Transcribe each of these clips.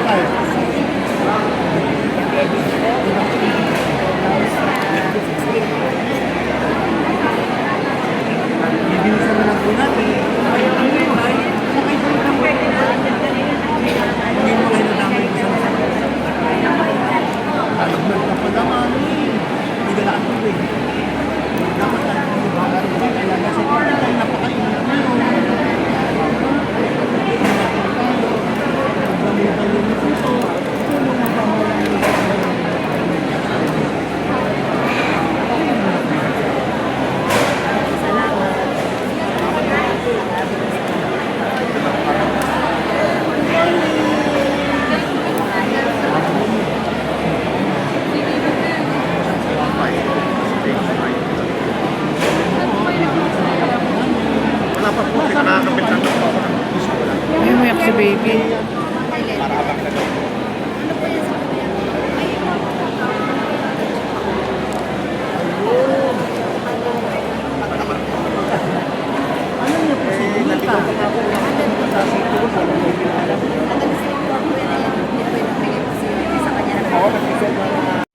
Bibilisan na lang po natin. Hindi mo kayo nadamay ko sa nagpapadama. Hindi ka lang tubig. Dapat tayo hindi ba? Kaya nasa tayo napakainit na yun. Gamitan yun ito. Ano mga pamalang Ay, umiyak si baby.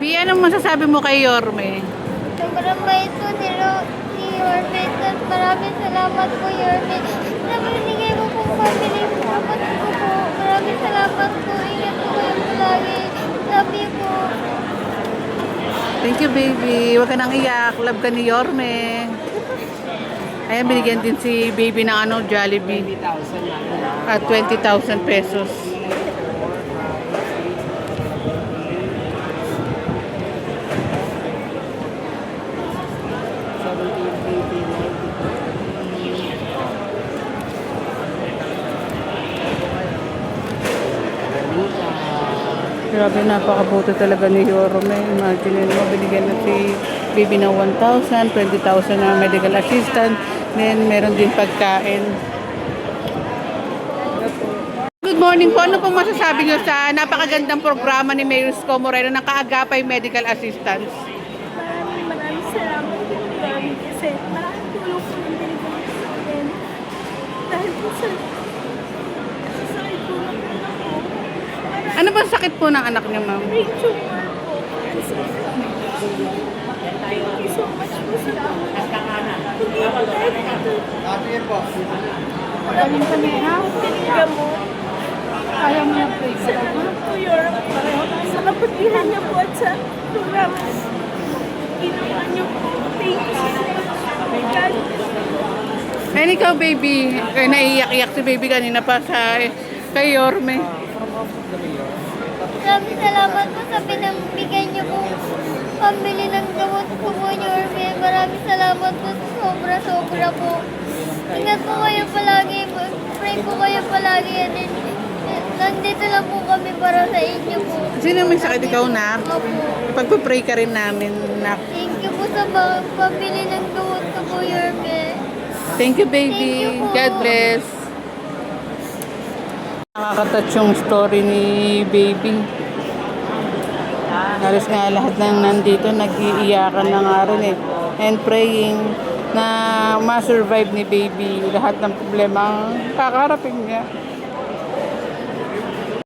Bi, anong masasabi mo kay Yorme? Sobrang bait po ni Yorme. Maraming salamat po, Yorme. Na binigay mo po family po. Kapatid ko po. Maraming salamat po. Ingat po kayo lagi. Love you po. Thank you, baby. Huwag ka nang iyak. Love ka ni Yorme. Ayan, binigyan din si baby ng Jollibee. At 20,000 pesos. Grabe, napakabuti talaga ni Yorme. Imagine mo, binigyan na si baby ng 1,000, 20,000 na medical assistant. Then, meron din pagkain. Good morning po. Ano pong masasabi niyo sa napakagandang programa ni Mayor Isko Moreno ng Kaagapay Medical Assistance? Maraming salamat po, Yorme. Kasi maraming tulong po yung binigay sa akin. Dahil po sa sakit po ng anak ko. Ano ba sakit po ng anak niyo, ma'am? Brain tumor po. Thank you so much po sa tulong. Hindi po dahil ito. Magaling ka niya, ha? Pinigyan mo. Ayaw niya po. Salamat po, Yorme. Sa kapatiran niya po at sa programa. Ginawa niyo po. Thank you so much. God. And ikaw, baby, naiiyak-iyak si baby kanina pa sa kay Yorme. Maraming salamat po sa pinambigay niyo po pambili ng gamot ko po, Yorme. Maraming salamat po. Sobra-sobra po. Ingat po kayo palagi. Pray po kayo palagi. And then, nandito lang po kami para sa inyo po. Sino may sakit ikaw, nak? Opo. Pagpa-pray ka rin namin, nak. Thank you po sa pambili ng gamot ko po, Yorme. Thank you, baby. Thank you po. God bless. Nakaka-touch yung story ni baby. Halos nga lahat ng nandito nag-iiyakan na nga rin eh. And praying na ma-survive ni baby lahat ng problema ang kakaharapin niya.